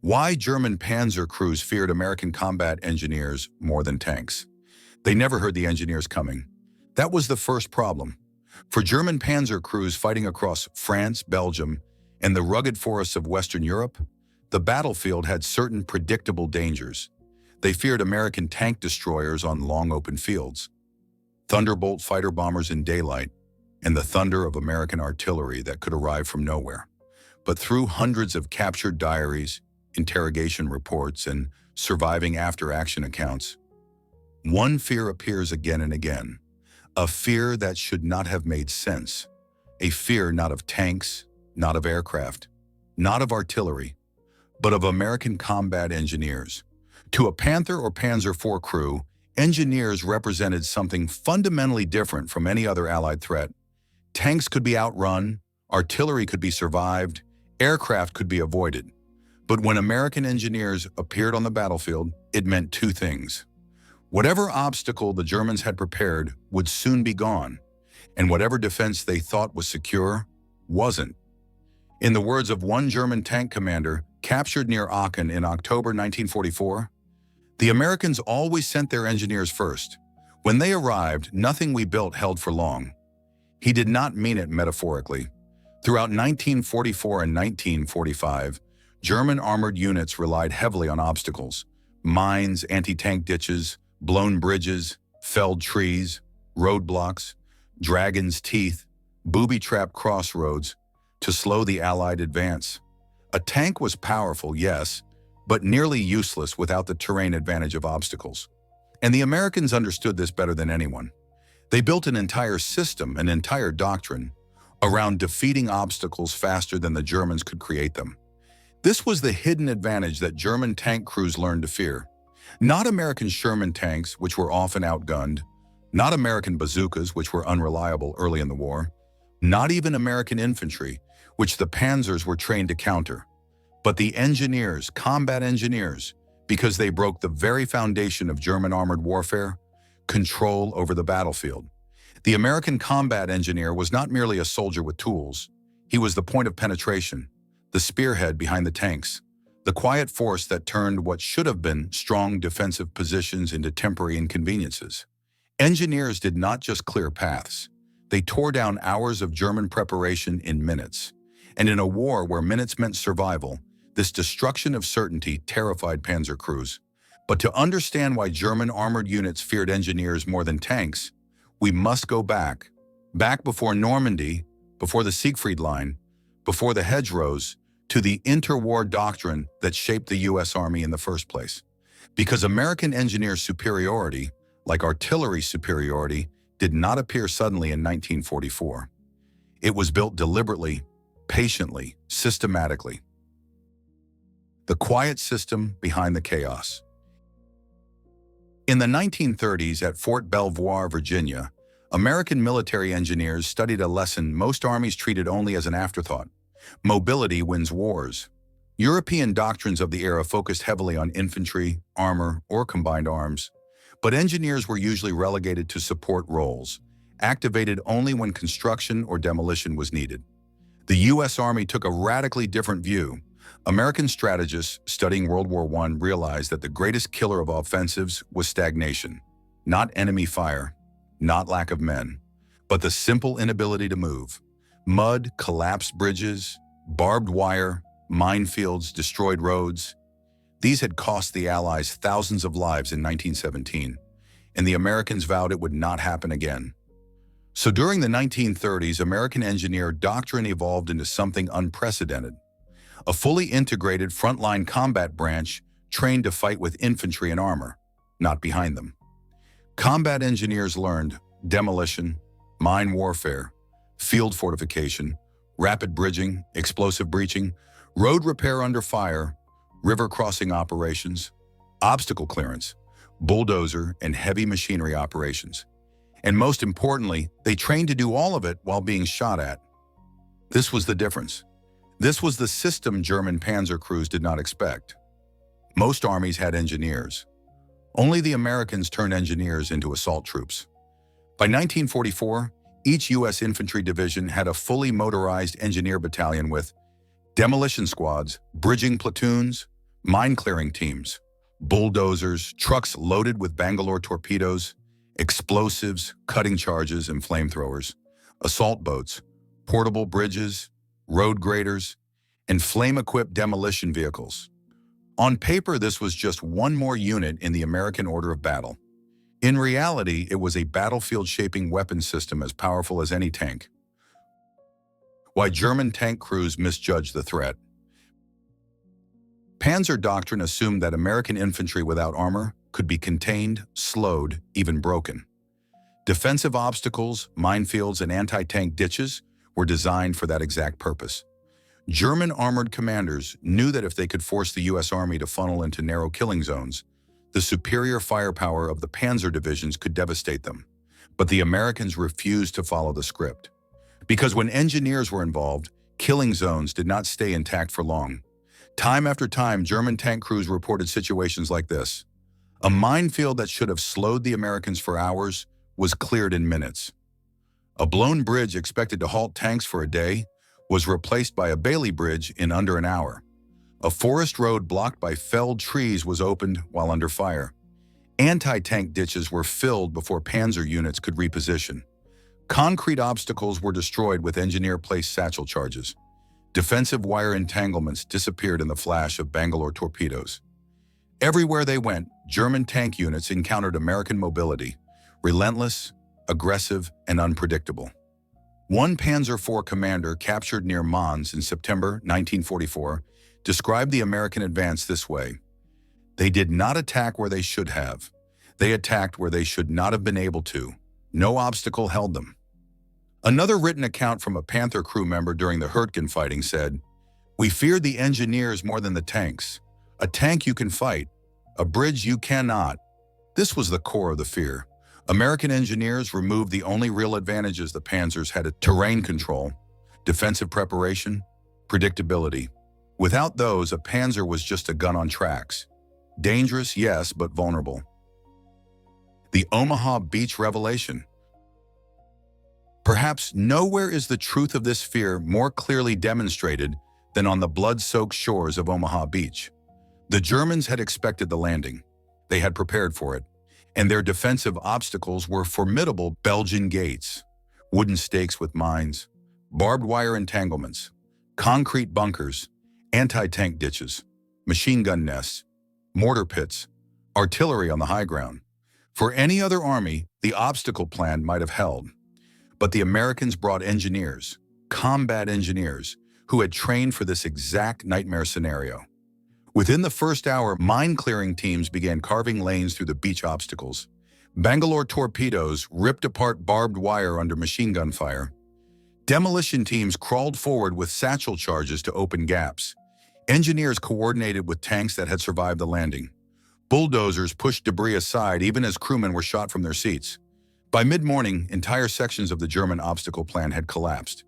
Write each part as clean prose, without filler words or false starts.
Why German Panzer crews feared American combat engineers more than tanks. They never heard the engineers coming. That was the first problem. For German Panzer crews fighting across France, Belgium, and the rugged forests of Western Europe, the battlefield had certain predictable dangers. They feared American tank destroyers on long open fields, Thunderbolt fighter bombers in daylight, and the thunder of American artillery that could arrive from nowhere. But through hundreds of captured diaries, interrogation reports, and surviving after-action accounts, one fear appears again and again. A fear that should not have made sense. A fear not of tanks, not of aircraft, not of artillery, but of American combat engineers. To a Panther or Panzer IV crew, engineers represented something fundamentally different from any other Allied threat. Tanks could be outrun, artillery could be survived, aircraft could be avoided. But when American engineers appeared on the battlefield, it meant two things. Whatever obstacle the Germans had prepared would soon be gone, and whatever defense they thought was secure wasn't. In the words of one German tank commander captured near Aachen in October 1944, "The Americans always sent their engineers first. When they arrived, nothing we built held for long." He did not mean it metaphorically. Throughout 1944 and 1945, German armored units relied heavily on obstacles: mines, anti-tank ditches, blown bridges, felled trees, roadblocks, dragon's teeth, booby-trapped crossroads to slow the Allied advance. A tank was powerful, yes, but nearly useless without the terrain advantage of obstacles. And the Americans understood this better than anyone. They built an entire system, an entire doctrine, around defeating obstacles faster than the Germans could create them. This was the hidden advantage that German tank crews learned to fear. Not American Sherman tanks, which were often outgunned, not American bazookas, which were unreliable early in the war, not even American infantry, which the Panzers were trained to counter, but the engineers, combat engineers, because they broke the very foundation of German armored warfare: control over the battlefield. The American combat engineer was not merely a soldier with tools. He was the point of penetration, the spearhead behind the tanks, the quiet force that turned what should have been strong defensive positions into temporary inconveniences. Engineers did not just clear paths. They tore down hours of German preparation in minutes. And in a war where minutes meant survival, this destruction of certainty terrified Panzer crews. But to understand why German armored units feared engineers more than tanks, we must go back before Normandy, before the Siegfried Line, before the hedgerows, to the interwar doctrine that shaped the U.S. Army in the first place. Because American engineer superiority, like artillery superiority, did not appear suddenly in 1944. It was built deliberately, patiently, systematically. The quiet system behind the chaos. In the 1930s at Fort Belvoir, Virginia, American military engineers studied a lesson most armies treated only as an afterthought: mobility wins wars. European doctrines of the era focused heavily on infantry, armor, or combined arms, but engineers were usually relegated to support roles, activated only when construction or demolition was needed. The U.S. Army took a radically different view. American strategists studying World War I realized that the greatest killer of offensives was stagnation, not enemy fire, not lack of men, but the simple inability to move. Mud, collapsed bridges, barbed wire, minefields, destroyed roads. These had cost the Allies thousands of lives in 1917, and the Americans vowed it would not happen again. So during the 1930s, American engineer doctrine evolved into something unprecedented: a fully integrated frontline combat branch trained to fight with infantry and armor, not behind them. Combat engineers learned demolition, mine warfare, field fortification, rapid bridging, explosive breaching, road repair under fire, river crossing operations, obstacle clearance, bulldozer and heavy machinery operations. And most importantly, they trained to do all of it while being shot at. This was the difference. This was the system German Panzer crews did not expect. Most armies had engineers. Only the Americans turned engineers into assault troops. By 1944, each U.S. infantry division had a fully motorized engineer battalion with demolition squads, bridging platoons, Mine-clearing teams, bulldozers, trucks loaded with Bangalore torpedoes, explosives, cutting charges, and flamethrowers, assault boats, portable bridges, road graders, and flame-equipped demolition vehicles. On paper, this was just one more unit in the American order of battle. In reality, it was a battlefield-shaping weapon system as powerful as any tank. Why German tank crews misjudged the threat. Panzer doctrine assumed that American infantry without armor could be contained, slowed, even broken. Defensive obstacles, minefields, and anti-tank ditches were designed for that exact purpose. German armored commanders knew that if they could force the U.S. Army to funnel into narrow killing zones, the superior firepower of the Panzer divisions could devastate them. But the Americans refused to follow the script. Because when engineers were involved, killing zones did not stay intact for long. Time after time, German tank crews reported situations like this. A minefield that should have slowed the Americans for hours was cleared in minutes. A blown bridge expected to halt tanks for a day was replaced by a Bailey Bridge in under an hour. A forest road blocked by felled trees was opened while under fire. Anti-tank ditches were filled before Panzer units could reposition. Concrete obstacles were destroyed with engineer-placed satchel charges. Defensive wire entanglements disappeared in the flash of Bangalore torpedoes. Everywhere they went, German tank units encountered American mobility, relentless, aggressive, and unpredictable. One Panzer IV commander captured near Mons in September 1944 described the American advance this way: "They did not attack where they should have. They attacked where they should not have been able to. No obstacle held them." Another written account from a Panther crew member during the Hürtgen fighting said, "We feared the engineers more than the tanks. A tank you can fight, a bridge you cannot." This was the core of the fear. American engineers removed the only real advantages the Panzers had: terrain control, defensive preparation, predictability. Without those, a Panzer was just a gun on tracks. Dangerous, yes, but vulnerable. The Omaha Beach revelation. Perhaps nowhere is the truth of this fear more clearly demonstrated than on the blood-soaked shores of Omaha Beach. The Germans had expected the landing. They had prepared for it. And their defensive obstacles were formidable Belgian gates, wooden stakes with mines, barbed wire entanglements, concrete bunkers, anti-tank ditches, machine gun nests, mortar pits, artillery on the high ground. For any other army, the obstacle plan might have held. But the Americans brought engineers, combat engineers, who had trained for this exact nightmare scenario. Within the first hour, mine-clearing teams began carving lanes through the beach obstacles. Bangalore torpedoes ripped apart barbed wire under machine gun fire. Demolition teams crawled forward with satchel charges to open gaps. Engineers coordinated with tanks that had survived the landing. Bulldozers pushed debris aside even as crewmen were shot from their seats. By mid-morning, entire sections of the German obstacle plan had collapsed.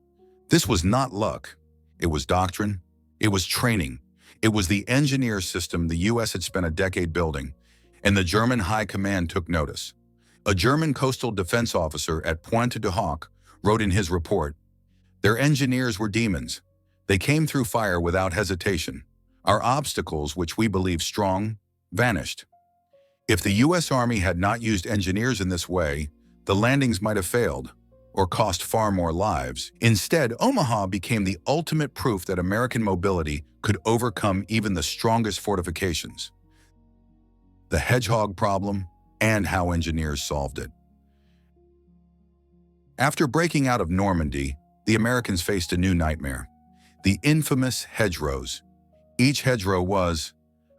This was not luck. It was doctrine. It was training. It was the engineer system the U.S. had spent a decade building, and the German High Command took notice. A German coastal defense officer at Pointe du Hoc wrote in his report, "Their engineers were demons. They came through fire without hesitation. Our obstacles, which we believed strong, vanished." If the U.S. Army had not used engineers in this way, the landings might have failed, or cost far more lives. Instead, Omaha became the ultimate proof that American mobility could overcome even the strongest fortifications. The hedgehog problem, and how engineers solved it. After breaking out of Normandy, the Americans faced a new nightmare: the infamous hedgerows. Each hedgerow was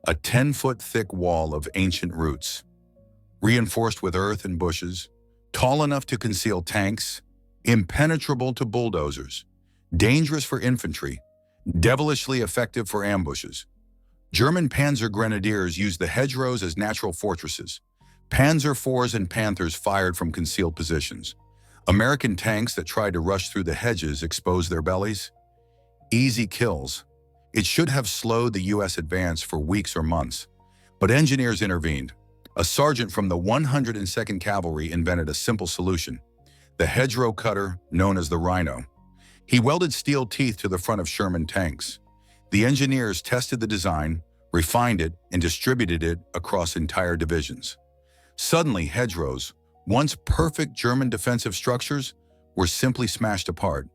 a 10-foot thick wall of ancient roots, reinforced with earth and bushes, tall enough to conceal tanks, impenetrable to bulldozers, dangerous for infantry, devilishly effective for ambushes. German Panzer grenadiers used the hedgerows as natural fortresses. Panzer IVs and Panthers fired from concealed positions. American tanks that tried to rush through the hedges exposed their bellies. Easy kills. It should have slowed the U.S. advance for weeks or months. But engineers intervened. A sergeant from the 102nd Cavalry invented a simple solution: the hedgerow cutter, known as the Rhino. He welded steel teeth to the front of Sherman tanks. The engineers tested the design, refined it, and distributed it across entire divisions. Suddenly, hedgerows, once perfect German defensive structures, were simply smashed apart.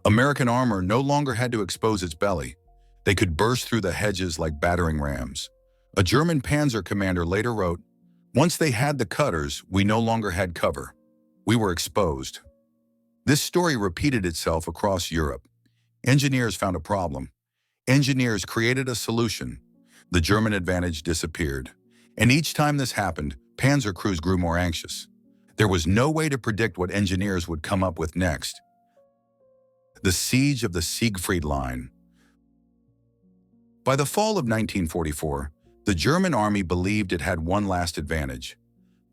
American armor no longer had to expose its belly. They could burst through the hedges like battering rams. A German Panzer commander later wrote, "Once they had the cutters, we no longer had cover. We were exposed." This story repeated itself across Europe. Engineers found a problem. Engineers created a solution. The German advantage disappeared. And each time this happened, panzer crews grew more anxious. There was no way to predict what engineers would come up with next. The Siege of the Siegfried Line. By the fall of 1944, the German army believed it had one last advantage: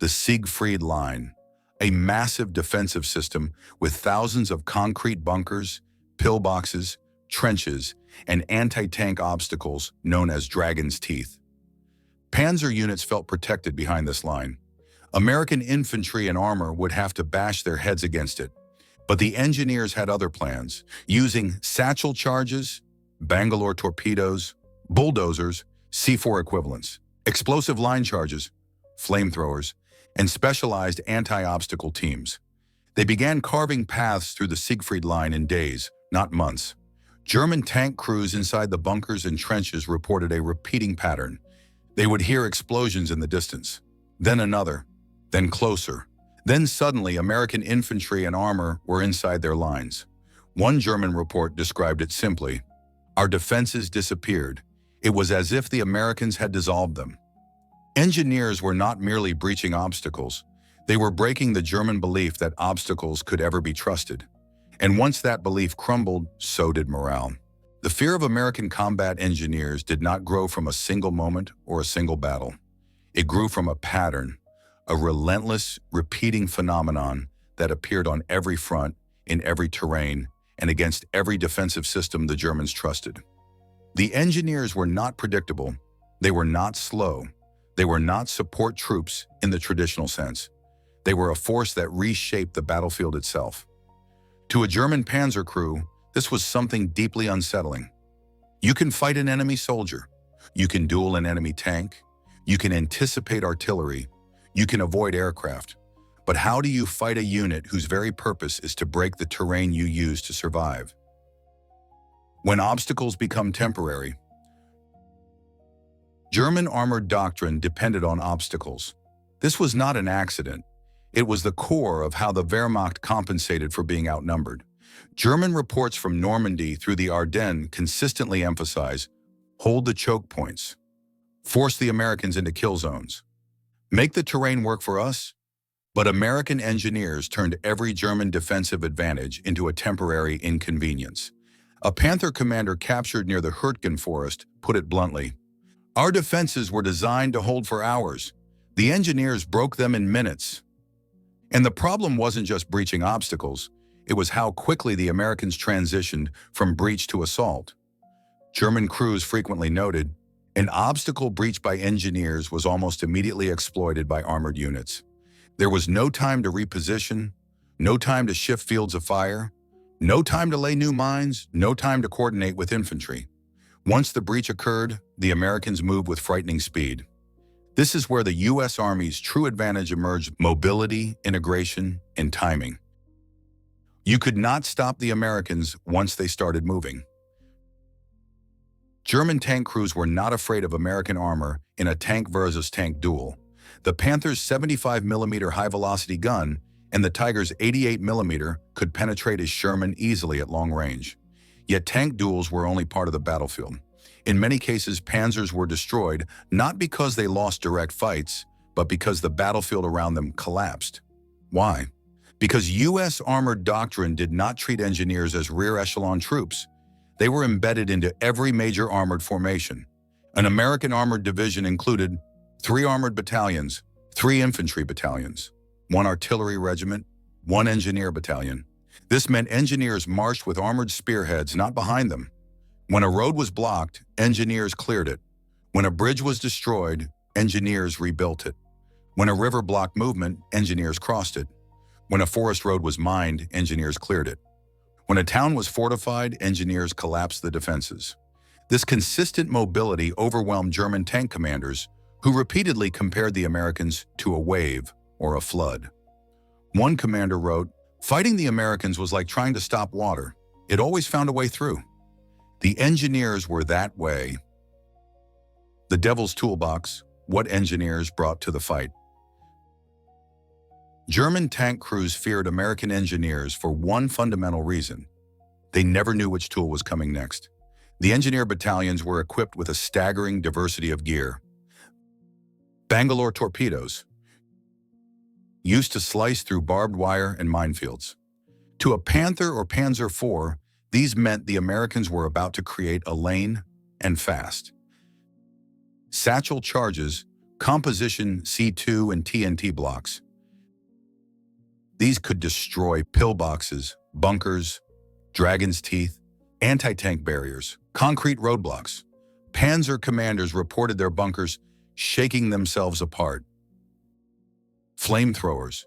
the Siegfried Line, a massive defensive system with thousands of concrete bunkers, pillboxes, trenches, and anti-tank obstacles known as Dragon's Teeth. Panzer units felt protected behind this line. American infantry and armor would have to bash their heads against it. But the engineers had other plans, using satchel charges, Bangalore torpedoes, bulldozers, C4 equivalents, explosive line charges, flamethrowers, and specialized anti-obstacle teams. They began carving paths through the Siegfried Line in days, not months. German tank crews inside the bunkers and trenches reported a repeating pattern. They would hear explosions in the distance, then another, then closer. Then suddenly, American infantry and armor were inside their lines. One German report described it simply: "Our defenses disappeared. It was as if the Americans had dissolved them." Engineers were not merely breaching obstacles. They were breaking the German belief that obstacles could ever be trusted. And once that belief crumbled, so did morale. The fear of American combat engineers did not grow from a single moment or a single battle. It grew from a pattern, a relentless, repeating phenomenon that appeared on every front, in every terrain, and against every defensive system the Germans trusted. The engineers were not predictable. They were not slow. They were not support troops in the traditional sense. They were a force that reshaped the battlefield itself. To a German panzer crew, this was something deeply unsettling. You can fight an enemy soldier. You can duel an enemy tank. You can anticipate artillery. You can avoid aircraft. But how do you fight a unit whose very purpose is to break the terrain you use to survive? When obstacles become temporary, German armored doctrine depended on obstacles. This was not an accident. It was the core of how the Wehrmacht compensated for being outnumbered. German reports from Normandy through the Ardennes consistently emphasize: hold the choke points, force the Americans into kill zones, make the terrain work for us. But American engineers turned every German defensive advantage into a temporary inconvenience. A Panther commander captured near the Hürtgen Forest put it bluntly: "Our defenses were designed to hold for hours. The engineers broke them in minutes." And the problem wasn't just breaching obstacles. It was how quickly the Americans transitioned from breach to assault. German crews frequently noted, an obstacle breached by engineers was almost immediately exploited by armored units. There was no time to reposition, no time to shift fields of fire, no time to lay new mines, no time to coordinate with infantry. Once the breach occurred, the Americans moved with frightening speed. This is where the U.S. Army's true advantage emerged: mobility, integration, and timing. You could not stop the Americans once they started moving. German tank crews were not afraid of American armor in a tank versus tank duel. The Panther's 75mm high-velocity gun and the Tiger's 88mm could penetrate a Sherman easily at long range. Yet tank duels were only part of the battlefield. In many cases, panzers were destroyed not because they lost direct fights, but because the battlefield around them collapsed. Why? Because U.S. armored doctrine did not treat engineers as rear-echelon troops. They were embedded into every major armored formation. An American armored division included 3 armored battalions, 3 infantry battalions, 1 artillery regiment, 1 engineer battalion. This meant engineers marched with armored spearheads not behind them. When a road was blocked, engineers cleared it. When a bridge was destroyed, engineers rebuilt it. When a river blocked movement, engineers crossed it. When a forest road was mined, engineers cleared it. When a town was fortified, engineers collapsed the defenses. This consistent mobility overwhelmed German tank commanders, who repeatedly compared the Americans to a wave or a flood. One commander wrote, "Fighting the Americans was like trying to stop water. It always found a way through." The engineers were that way. The devil's toolbox, what engineers brought to the fight. German tank crews feared American engineers for one fundamental reason. They never knew which tool was coming next. The engineer battalions were equipped with a staggering diversity of gear. Bangalore torpedoes, used to slice through barbed wire and minefields. To a Panther or Panzer IV, these meant the Americans were about to create a lane, and fast. Satchel charges, composition C2 and TNT blocks. These could destroy pillboxes, bunkers, dragon's teeth, anti-tank barriers, concrete roadblocks. Panzer commanders reported their bunkers shaking themselves apart. Flamethrowers.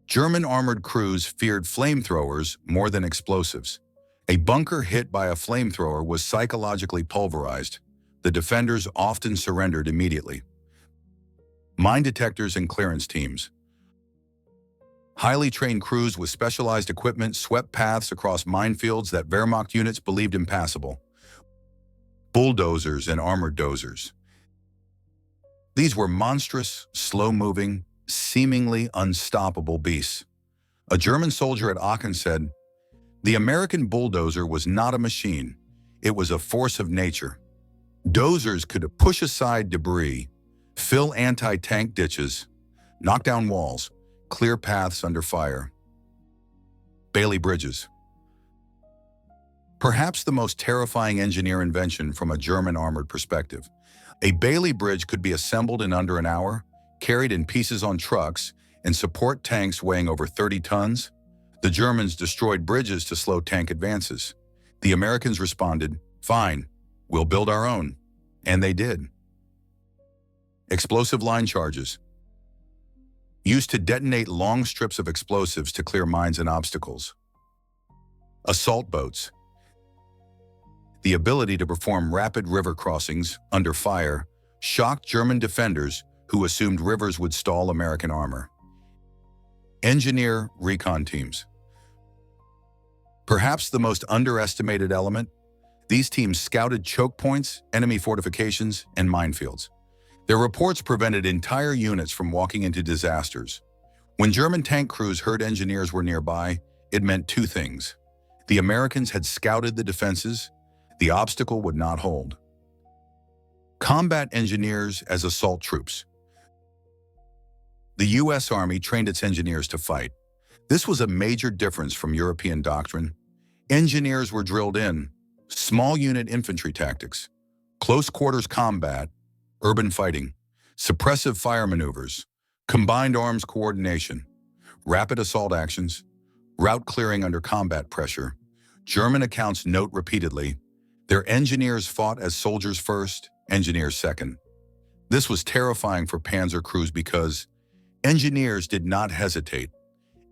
German armored crews feared flamethrowers more than explosives. A bunker hit by a flamethrower was psychologically pulverized. The defenders often surrendered immediately. Mine detectors and clearance teams. Highly trained crews with specialized equipment swept paths across minefields that Wehrmacht units believed impassable. Bulldozers and armored dozers. These were monstrous, slow-moving, seemingly unstoppable beasts. A German soldier at Aachen said, "The American bulldozer was not a machine. It was a force of nature." Dozers could push aside debris, fill anti-tank ditches, knock down walls, clear paths under fire. Bailey bridges. Perhaps the most terrifying engineer invention from a German armored perspective. A Bailey bridge could be assembled in under an hour, carried in pieces on trucks, and support tanks weighing over 30 tons. The Germans destroyed bridges to slow tank advances. The Americans responded, "Fine, we'll build our own." And they did. Explosive line charges. Used to detonate long strips of explosives to clear mines and obstacles. Assault boats. The ability to perform rapid river crossings under fire shocked German defenders who assumed rivers would stall American armor. Engineer recon teams. Perhaps the most underestimated element, these teams scouted choke points, enemy fortifications, and minefields. Their reports prevented entire units from walking into disasters. When German tank crews heard engineers were nearby, it meant two things. The Americans had scouted the defenses. The obstacle would not hold. Combat engineers as assault troops. The U.S. Army trained its engineers to fight. This was a major difference from European doctrine. Engineers were drilled in small unit infantry tactics, close quarters combat, urban fighting, suppressive fire maneuvers, combined arms coordination, rapid assault actions, route clearing under combat pressure. German accounts note repeatedly, their engineers fought as soldiers first, engineers second. This was terrifying for panzer crews because engineers did not hesitate.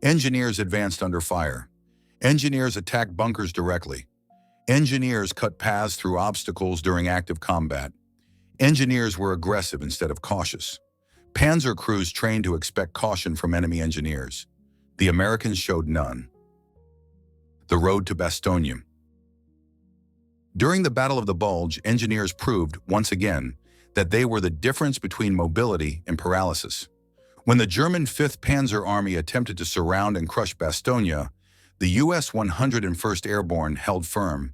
Engineers advanced under fire. Engineers attacked bunkers directly. Engineers cut paths through obstacles during active combat. Engineers were aggressive instead of cautious. Panzer crews trained to expect caution from enemy engineers. The Americans showed none. The road to Bastogne. During the Battle of the Bulge, engineers proved, once again, that they were the difference between mobility and paralysis. When the German 5th Panzer Army attempted to surround and crush Bastogne, the U.S. 101st Airborne held firm,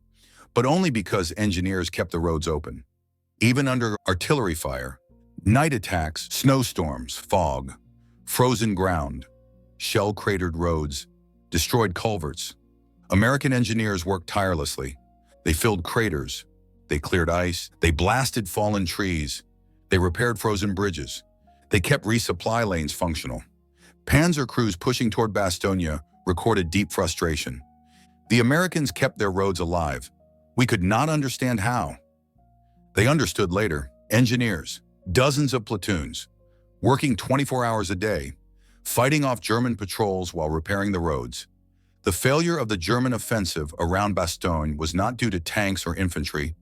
but only because engineers kept the roads open. Even under artillery fire, night attacks, snowstorms, fog, frozen ground, shell-cratered roads, destroyed culverts, American engineers worked tirelessly. They filled craters, they cleared ice, they blasted fallen trees, they repaired frozen bridges, they kept resupply lanes functional. Panzer crews pushing toward Bastogne recorded deep frustration. The Americans kept their roads alive. We could not understand how. They understood later. Engineers, dozens of platoons, working 24 hours a day, fighting off German patrols while repairing the roads. The failure of the German offensive around Bastogne was not due to tanks or infantry.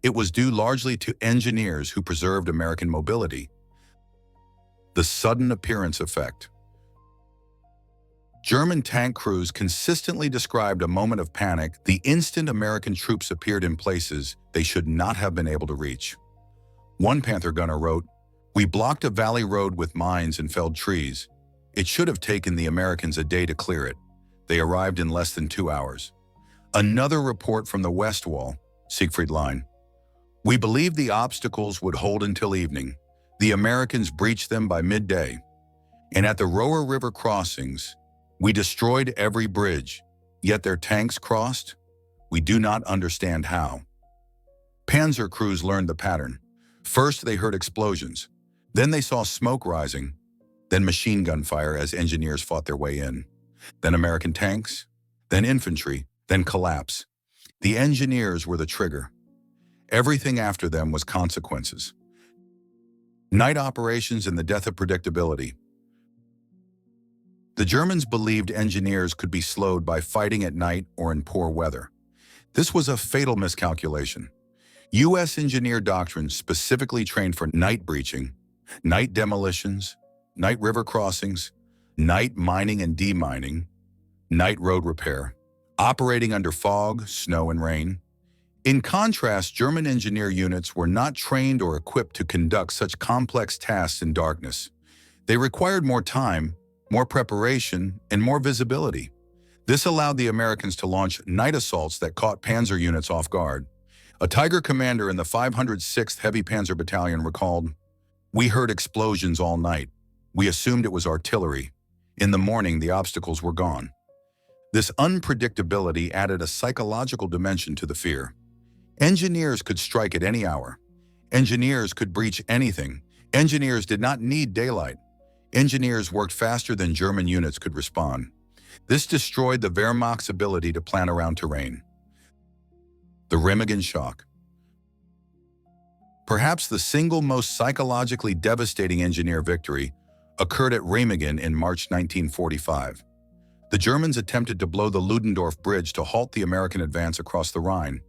It was due largely to engineers who preserved American mobility. The sudden appearance effect. German tank crews consistently described a moment of panic the instant American troops appeared in places they should not have been able to reach. One Panther gunner wrote, "We blocked a valley road with mines and felled trees. It should have taken the Americans a day to clear it. They arrived in less than 2 hours." Another report from the West Wall, Siegfried Line. "We believed the obstacles would hold until evening. The Americans breached them by midday. And at the Roer River crossings, we destroyed every bridge, yet their tanks crossed? We do not understand how." Panzer crews learned the pattern. First, they heard explosions. Then they saw smoke rising. Then machine gun fire as engineers fought their way in. Then American tanks. Then infantry. Then collapse. The engineers were the trigger. Everything after them was consequences. Night operations and the death of predictability. The Germans believed engineers could be slowed by fighting at night or in poor weather. This was a fatal miscalculation. U.S. engineer doctrine specifically trained for night breaching, night demolitions, night river crossings, night mining and demining, night road repair, operating under fog, snow, and rain. In contrast, German engineer units were not trained or equipped to conduct such complex tasks in darkness. They required more time, more preparation, and more visibility. This allowed the Americans to launch night assaults that caught Panzer units off guard. A Tiger commander in the 506th Heavy Panzer Battalion recalled, "We heard explosions all night. We assumed it was artillery. In the morning, the obstacles were gone." This unpredictability added a psychological dimension to the fear. Engineers could strike at any hour. Engineers could breach anything. Engineers did not need daylight. Engineers worked faster than German units could respond. This destroyed the Wehrmacht's ability to plan around terrain. The Remagen shock. Perhaps the single most psychologically devastating engineer victory occurred at Remagen in March 1945. The Germans attempted to blow the Ludendorff Bridge to halt the American advance across the Rhine,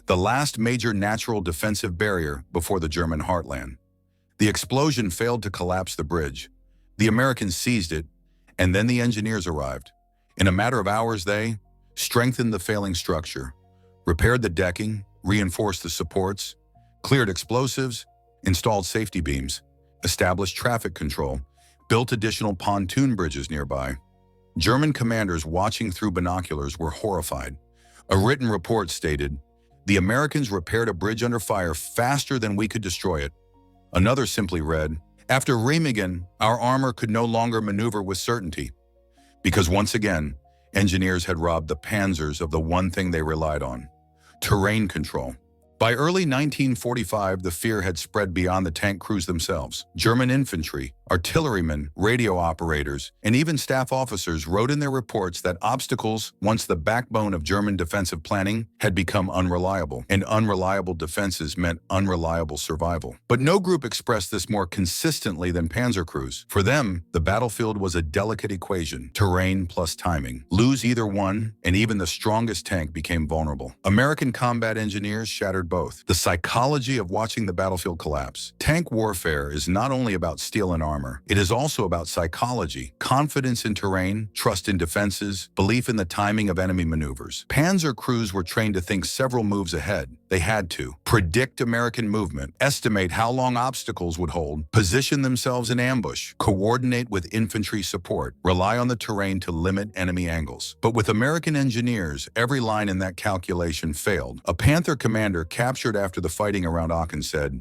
the last major natural defensive barrier before the German heartland. The explosion failed to collapse the bridge. The Americans seized it, and then the engineers arrived. In a matter of hours, they strengthened the failing structure, repaired the decking, reinforced the supports, cleared explosives, installed safety beams, established traffic control, built additional pontoon bridges nearby. German commanders watching through binoculars were horrified. A written report stated, "The Americans repaired a bridge under fire faster than we could destroy it." Another simply read, "After Remagen, our armor could no longer maneuver with certainty." Because once again, engineers had robbed the panzers of the one thing they relied on: terrain control. By early 1945, the fear had spread beyond the tank crews themselves. German infantry, artillerymen, radio operators, and even staff officers wrote in their reports that obstacles, once the backbone of German defensive planning, had become unreliable, and unreliable defenses meant unreliable survival. But no group expressed this more consistently than panzer crews. For them, the battlefield was a delicate equation: terrain plus timing. Lose either one, and even the strongest tank became vulnerable. American combat engineers shattered both. The psychology of watching the battlefield collapse. Tank warfare is not only about steel and armor. It is also about psychology, confidence in terrain, trust in defenses, belief in the timing of enemy maneuvers. Panzer crews were trained to think several moves ahead. They had to predict American movement, estimate how long obstacles would hold, position themselves in ambush, coordinate with infantry support, rely on the terrain to limit enemy angles. But with American engineers, every line in that calculation failed. A Panther commander captured after the fighting around Aachen said,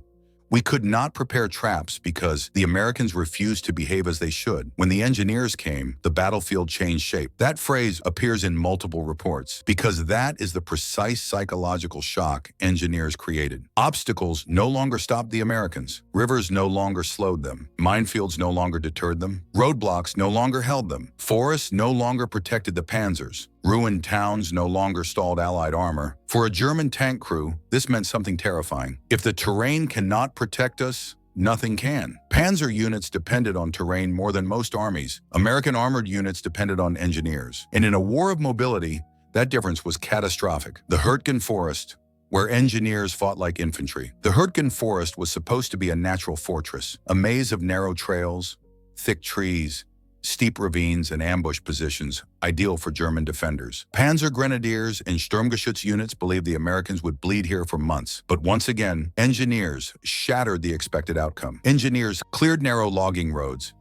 "We could not prepare traps because the Americans refused to behave as they should. When the engineers came, the battlefield changed shape." That phrase appears in multiple reports because that is the precise psychological shock engineers created. Obstacles no longer stopped the Americans. Rivers no longer slowed them. Minefields no longer deterred them. Roadblocks no longer held them. Forests no longer protected the panzers. Ruined towns no longer stalled Allied armor. For a German tank crew, this meant something terrifying. If the terrain cannot protect us, nothing can. Panzer units depended on terrain more than most armies. American armored units depended on engineers. And in a war of mobility, that difference was catastrophic. The Hürtgen Forest, where engineers fought like infantry. The Hürtgen Forest was supposed to be a natural fortress, a maze of narrow trails, thick trees, steep ravines, and ambush positions, ideal for German defenders. Panzer Grenadiers and Sturmgeschütz units believed the Americans would bleed here for months. But once again, engineers shattered the expected outcome. Engineers cleared narrow logging roads,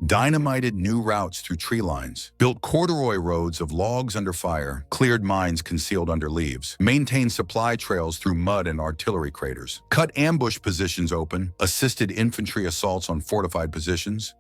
dynamited new routes through tree lines, built corduroy roads of logs under fire, cleared mines concealed under leaves, maintained supply trails through mud and artillery craters, cut ambush positions open, assisted infantry assaults on fortified positions.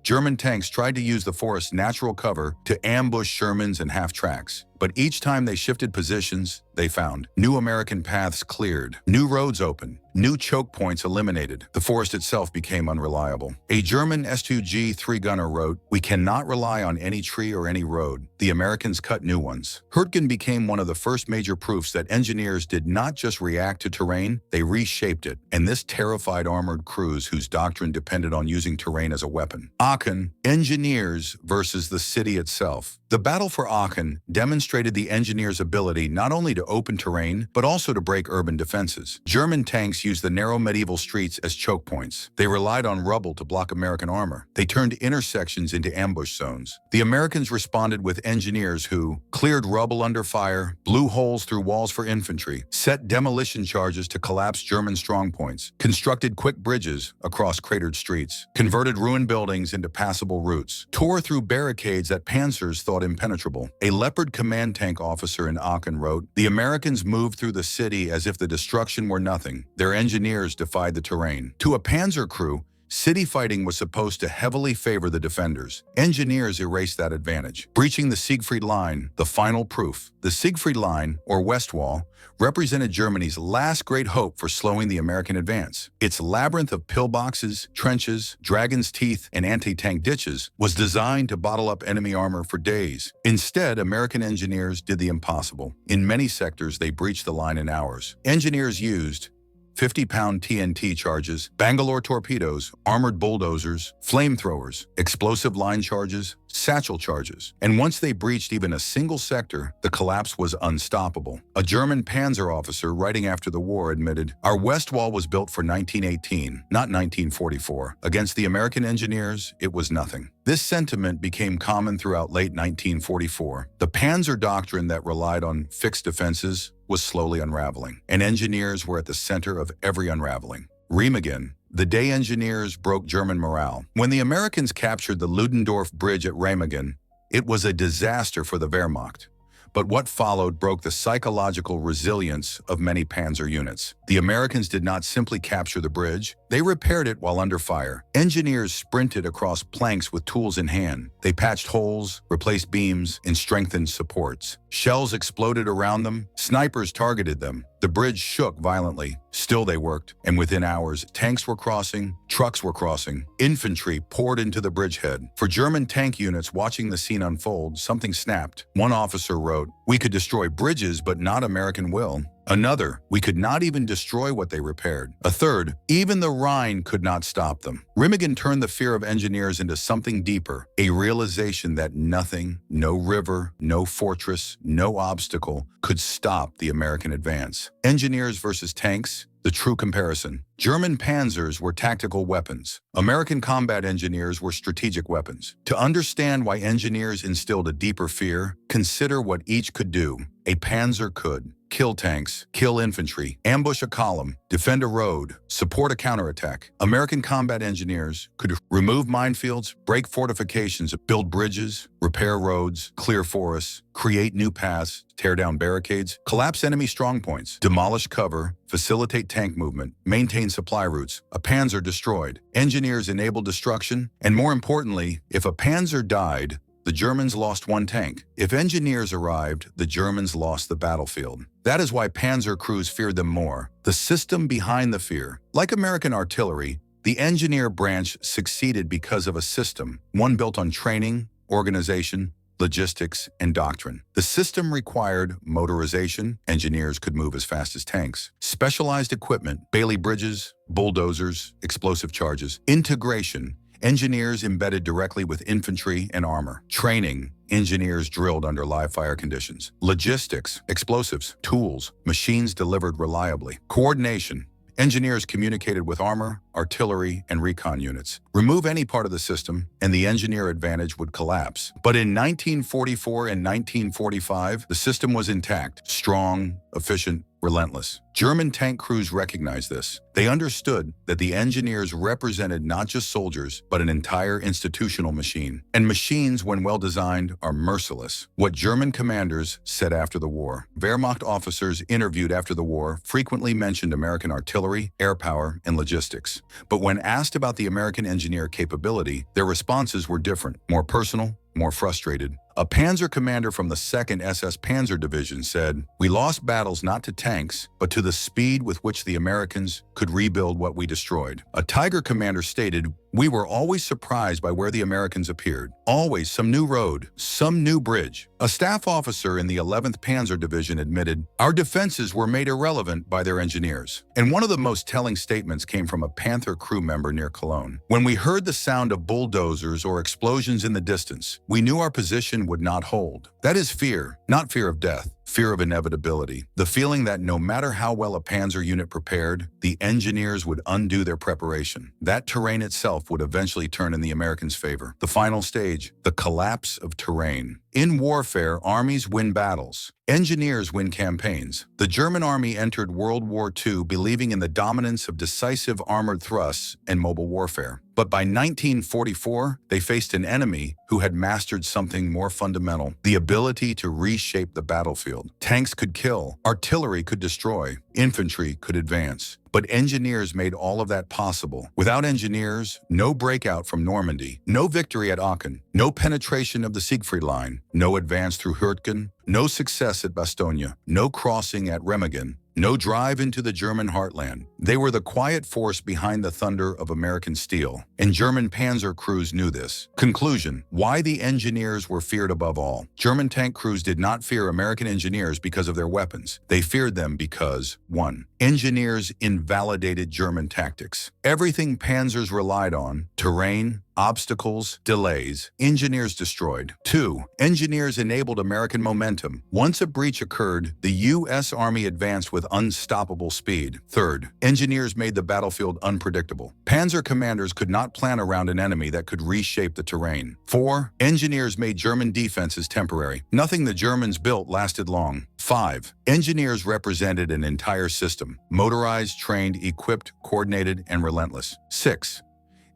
German tanks tried to use the forest's natural cover to ambush Shermans and half-tracks. But each time they shifted positions, they found new American paths cleared, new roads open, new choke points eliminated. The forest itself became unreliable. A German S-2G 3-gunner wrote, "We cannot rely on any tree or any road. The Americans cut new ones." Hürtgen became one of the first major proofs that engineers did not just react to terrain, they reshaped it. And this terrified armored crews whose doctrine depended on using terrain as a weapon. Aachen, engineers versus the city itself. The battle for Aachen demonstrated the engineers' ability not only to open terrain, but also to break urban defenses. German tanks used the narrow medieval streets as choke points. They relied on rubble to block American armor. They turned intersections into ambush zones. The Americans responded with engineers who cleared rubble under fire, blew holes through walls for infantry, set demolition charges to collapse German strongpoints, constructed quick bridges across cratered streets, converted ruined buildings into passable routes, tore through barricades that panzers thought impenetrable. A Leopard command tank officer in Aachen wrote, "The Americans moved through the city as if the destruction were nothing. Their engineers defied the terrain." To a panzer crew, city fighting was supposed to heavily favor the defenders. Engineers erased that advantage, breaching the Siegfried Line, the final proof. The Siegfried Line, or West Wall, represented Germany's last great hope for slowing the American advance. Its labyrinth of pillboxes, trenches, dragon's teeth, and anti-tank ditches was designed to bottle up enemy armor for days. Instead, American engineers did the impossible. In many sectors, they breached the line in hours. Engineers used 50-pound TNT charges, Bangalore torpedoes, armored bulldozers, flamethrowers, explosive line charges, satchel charges. And once they breached even a single sector, the collapse was unstoppable. A German Panzer officer writing after the war admitted, "Our West Wall was built for 1918, not 1944. Against the American engineers, it was nothing." This sentiment became common throughout late 1944. The Panzer doctrine that relied on fixed defenses was slowly unraveling, and engineers were at the center of every unraveling. Remagen, the day engineers broke German morale. When the Americans captured the Ludendorff Bridge at Remagen, it was a disaster for the Wehrmacht. But what followed broke the psychological resilience of many panzer units. The Americans did not simply capture the bridge, they repaired it while under fire. Engineers sprinted across planks with tools in hand. They patched holes, replaced beams, and strengthened supports. Shells exploded around them, snipers targeted them. The bridge shook violently. Still they worked, and within hours, tanks were crossing, trucks were crossing. Infantry poured into the bridgehead. For German tank units watching the scene unfold, something snapped. One officer wrote, "We could destroy bridges, but not American will." Another, "We could not even destroy what they repaired." A third, "Even the Rhine could not stop them." Remagen turned the fear of engineers into something deeper, a realization that nothing, no river, no fortress, no obstacle could stop the American advance. Engineers versus tanks, the true comparison. German panzers were tactical weapons. American combat engineers were strategic weapons. To understand why engineers instilled a deeper fear, consider what each could do. A panzer could kill tanks, kill infantry, ambush a column, defend a road, support a counterattack. American combat engineers could remove minefields, break fortifications, build bridges, repair roads, clear forests, create new paths, tear down barricades, collapse enemy strongpoints, demolish cover, facilitate tank movement, maintain supply routes. A panzer destroyed. Engineers enabled destruction, and more importantly, if a panzer died, the Germans lost one tank. If engineers arrived, the Germans lost the battlefield. That is why panzer crews feared them more. The system behind the fear. Like American artillery, the engineer branch succeeded because of a system, one built on training, organization, logistics, and doctrine. The system required motorization, engineers could move as fast as tanks, specialized equipment, Bailey bridges, bulldozers, explosive charges, integration, engineers embedded directly with infantry and armor, training, engineers drilled under live fire conditions, logistics, explosives, tools, machines delivered reliably, coordination, engineers communicated with armor, artillery, and recon units. Remove any part of the system, and the engineer advantage would collapse. But in 1944 and 1945, the system was intact, strong, efficient, relentless. German tank crews recognized this. They understood that the engineers represented not just soldiers, but an entire institutional machine. And machines, when well designed, are merciless. What German commanders said after the war. Wehrmacht officers interviewed after the war frequently mentioned American artillery, air power, and logistics. But when asked about the American engineer capability, their responses were different, more personal, more frustrated. A panzer commander from the 2nd SS Panzer Division said, "We lost battles not to tanks, but to the speed with which the Americans could rebuild what we destroyed." A Tiger commander stated, "We were always surprised by where the Americans appeared. Always some new road, some new bridge." A staff officer in the 11th Panzer Division admitted, "Our defenses were made irrelevant by their engineers." And one of the most telling statements came from a Panther crew member near Cologne. "When we heard the sound of bulldozers or explosions in the distance, we knew our position would not hold." That is fear, not fear of death. Fear of inevitability. The feeling that no matter how well a panzer unit prepared, the engineers would undo their preparation. That terrain itself would eventually turn in the Americans' favor. The final stage, the collapse of terrain. In warfare, armies win battles. Engineers win campaigns. The German army entered World War II believing in the dominance of decisive armored thrusts and mobile warfare. But by 1944, they faced an enemy who had mastered something more fundamental, the ability to reshape the battlefield. Tanks could kill, artillery could destroy, infantry could advance. But engineers made all of that possible. Without engineers, no breakout from Normandy, no victory at Aachen, no penetration of the Siegfried Line, no advance through Hürtgen, no success at Bastogne, no crossing at Remagen, no drive into the German heartland. They were the quiet force behind the thunder of American steel, and German panzer crews knew this. Conclusion: why the engineers were feared above all. German tank crews did not fear American engineers because of their weapons. They feared them because, 1. Engineers invalidated German tactics. Everything panzers relied on, terrain, obstacles, delays, engineers destroyed. 2. Engineers enabled American momentum. Once a breach occurred, the U.S. Army advanced with unstoppable speed. 3rd. Engineers made the battlefield unpredictable. Panzer commanders could not plan around an enemy that could reshape the terrain. 4. Engineers made German defenses temporary. Nothing the Germans built lasted long. 5. Engineers represented an entire system, motorized, trained, equipped, coordinated, and relentless. 6.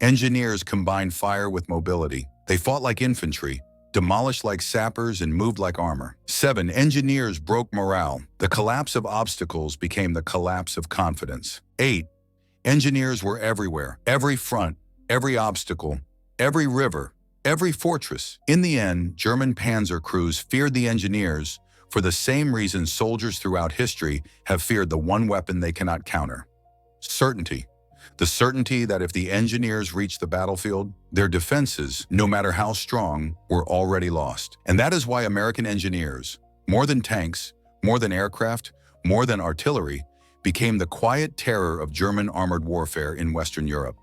Engineers combined fire with mobility. They fought like infantry, demolished like sappers, and moved like armor. 7. Engineers broke morale. The collapse of obstacles became the collapse of confidence. 8. Engineers were everywhere. Every front, every obstacle, every river, every fortress. In the end, German panzer crews feared the engineers for the same reason soldiers throughout history have feared the one weapon they cannot counter: certainty. The certainty that if the engineers reached the battlefield, their defenses, no matter how strong, were already lost. And that is why American engineers, more than tanks, more than aircraft, more than artillery, became the quiet terror of German armored warfare in Western Europe.